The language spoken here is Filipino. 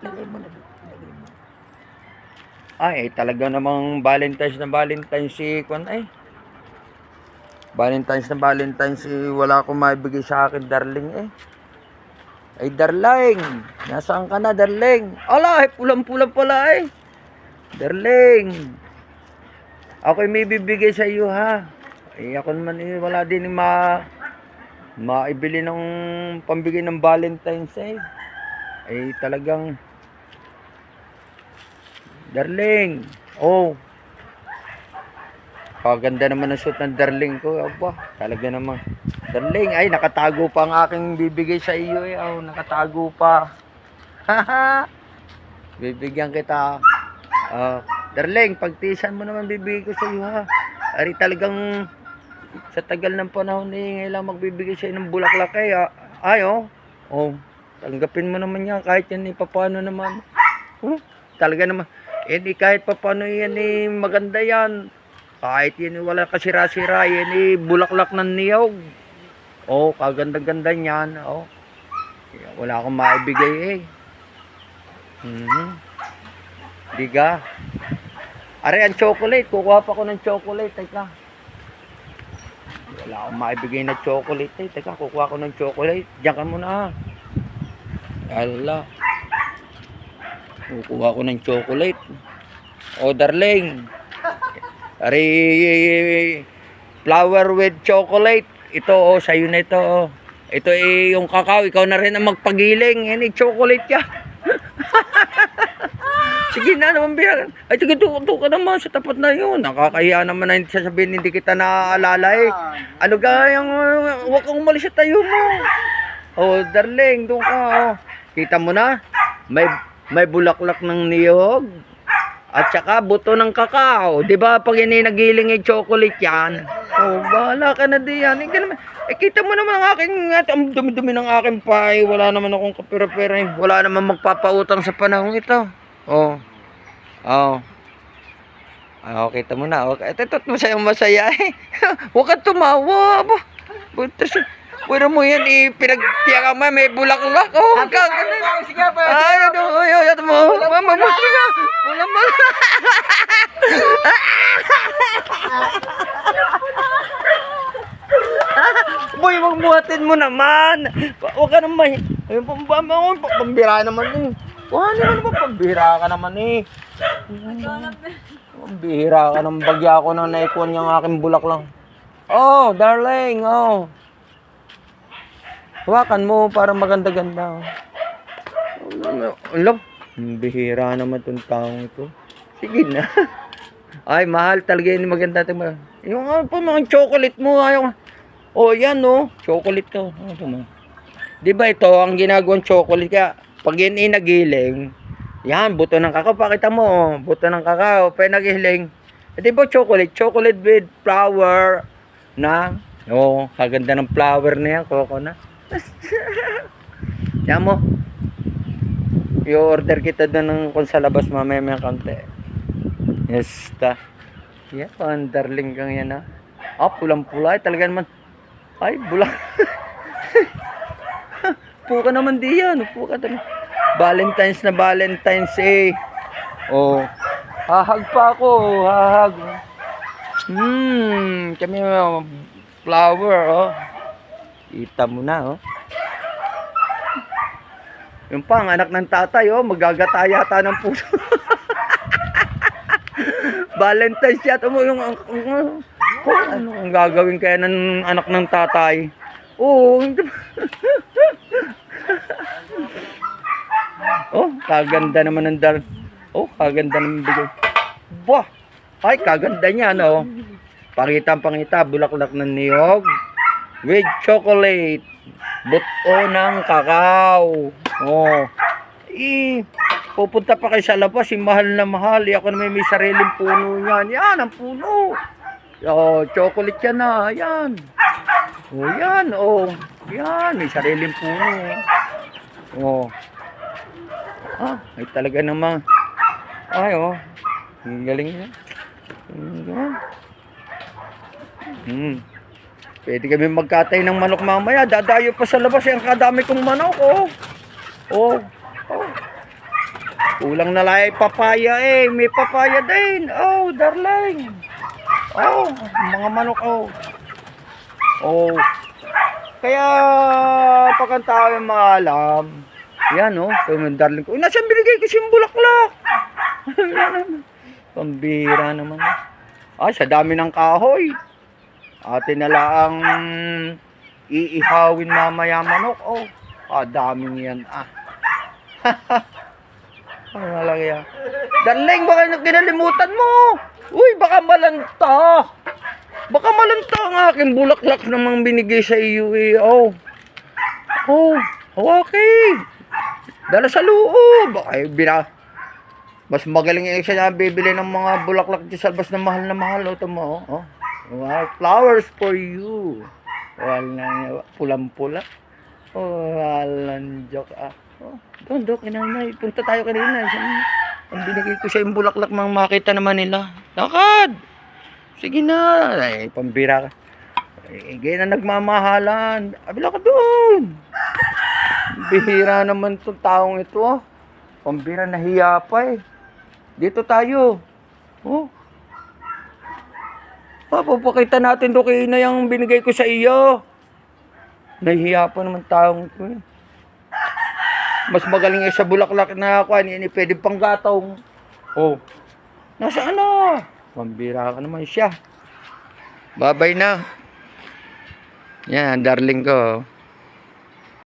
Lagay mo. Ay, talaga namang Valentine's na Valentine's si Kwan ay. Valentine's na Valentine's si wala akong maibigay sa akin, darling eh. Ay, darling. Nasaan ka na, darling? Ala, ay, pulang-pulang pala eh. Darling. Ako'y may bibigay sa iyo ha. Ay, ako naman eh, wala din maibili ng pambigay ng Valentine's eh. Ay, talagang darling. Oh. Paganda naman ang suit ng darling ko. Aba, talaga naman. Darling, ay nakatago pa ang aking bibigay sa iyo eh. Oh, nakatago pa. Haha. Bibigyan kita. Darling, pagtiisan mo naman bibigay ko sa iyo ha. Ari talagang sa tagal ng panahon eh, ngayon lang magbibigay sa iyo ng bulaklak eh. Ay oh. Oh, tanggapin mo naman yan kahit yan eh, paano naman. Talaga naman. Eh di kahit paano yan eh, maganda yan. Kahit yan eh, wala kasira-sira, yan eh, bulaklak ng niyog. Oh, kaganda-ganda niyan. Oh. Wala akong maibigay eh. Diga. Are, ang chocolate. Kukuha pa ko ng chocolate. Teka. Wala akong maibigay na chocolate eh. Teka, kukuha ko ng chocolate. Diyan ka muna. Ala. Kukuha ko ng chocolate. Oh, darling. Are, flower with chocolate. Ito, oh, sa'yo na ito, oh. Ito eh, yung kakao. Ikaw na rin ang magpagiling. Yan eh, chocolate ka. Sige na naman, biya. Ay, sige, tuko ka naman sa tapat na yun. Nakakahiya naman na sasabihin, hindi kita naaalala eh. Ano gayang, huwag kang umalis sa tayo mo. Oh, darling, doon ka, oh. Kita mo na, may bulaklak ng niyog. At saka buto ng kakao. Di ba pag nagiling yung chocolate yan? Oh, bahala ka na diyan. Eh, kita mo naman ang aking, ang dumi-dumi ng aking pie. Wala naman akong kapira-pira. Wala naman magpapautang sa panahon ito. Oh. Oh. Oh, kita mo na. Okay. Ito, masaya eh. Huwag kang tumawa. Pwede mo yan, pinagtiyaga mo, may bulaklak. Oh, kaganda. Ay, ito mo. Mama mo. Wala mo. Boy, magbuhatin mo naman. Huwag ka naman. Ayun, pambira naman eh. Wala naman pambira ka naman eh. Pambira ka ng bagya ko na naikuan yung aking bulaklak. Oh, darling, oh. Hawakan mo para maganda-ganda. Alam, bihira naman itong taong ito. Sige na. Ay, mahal talaga yun. Maganda ito. Yung mga chocolate mo. Ayaw. Oh, yan no. Chocolate to. Diba ito, ang ginagawang chocolate ka. Pag yan nagiling, yan, buto ng kakao. Pakita mo, oh. Buto ng kakao. Pag nagiling. Diba chocolate? Chocolate with flower na. Oh, kaganda ng flower na yan. Coconut. Yan mo. I-order kita doon kung sa labas mamaya may konti. Yes, ta. Yan, darling kang yan ha. Ah, pulang-pula. Talaga naman. Ay, bulak. Puka naman di yan. Puka talaga. Valentine's na Valentine's eh. Oh. Hahag pa ako. Hahag. Kami flower oh. Kita mo na, oh. Yung pang anak ng tatay, oh, magagata yata ng puso. Valentine's yata mo yung ano ang gagawin kaya ng anak ng tatay? Oo. Oh, kaganda naman ng oh, kaganda naman bigay. Bah! Ay, kaganda niya, no? Pangita, bulaklak ng niyog. With chocolate. Buto ng kakao. Oh. Pupunta pa kayo sa labas. Mahal na mahal. Ako naman may sariling puno yan. Yan, ang puno. Oh, chocolate yan na. Yan. Oh, yan. Oh. Yan, may sariling puno. Oh. Ah, ay talaga naman. Ay, oh. Galing yan. Pwede kami magkatay ng manok mamaya. Dadayo pa sa labas. Ang kadami kong manok. Oh. Oh. Oh. Kulang na lang ay papaya eh. May papaya din. Oh, darling. Oh, mga manok oh. Oh. Kaya pag ang tao yung maalam, yan oh, yung darling ko. Nasaan binigay ko siyang bulaklak? Pambira naman. Sa dami ng kahoy. Atin na lang iihawin mamaya manok. Oh, daming yan. Ano lang yan? Darling, baka kinalimutan mo. Uy, baka malanta. Baka malanta ang aking bulaklak namang binigay sa iyo eh. Oh, okay. Dala sa loob. Ay, mas magaling yung siya na bibili ng mga bulaklak dyan sa labas na mahal. Ito mo, oh. Wow, flowers for you. Walang pulang-pula. Walang joke Doon, inanay. Punta tayo kanina. Ang binigay ko siya yung bulaklak mang makita naman nila. Lakad! Sige na. Ay, pambira ka. Ganyan na nagmamahalan. Abila ka doon. Bihira naman itong taong ito. Pambira, nahiya pa eh. Dito tayo. Papakita natin doon kay na yung binigay ko sa iyo. Nahihiya pa naman taong ito eh. Mas magaling sa bulaklak na ako. Hindi pwede pang gatong. Nasaan na? Pambira ka naman siya. Babay na. Yan, darling ko.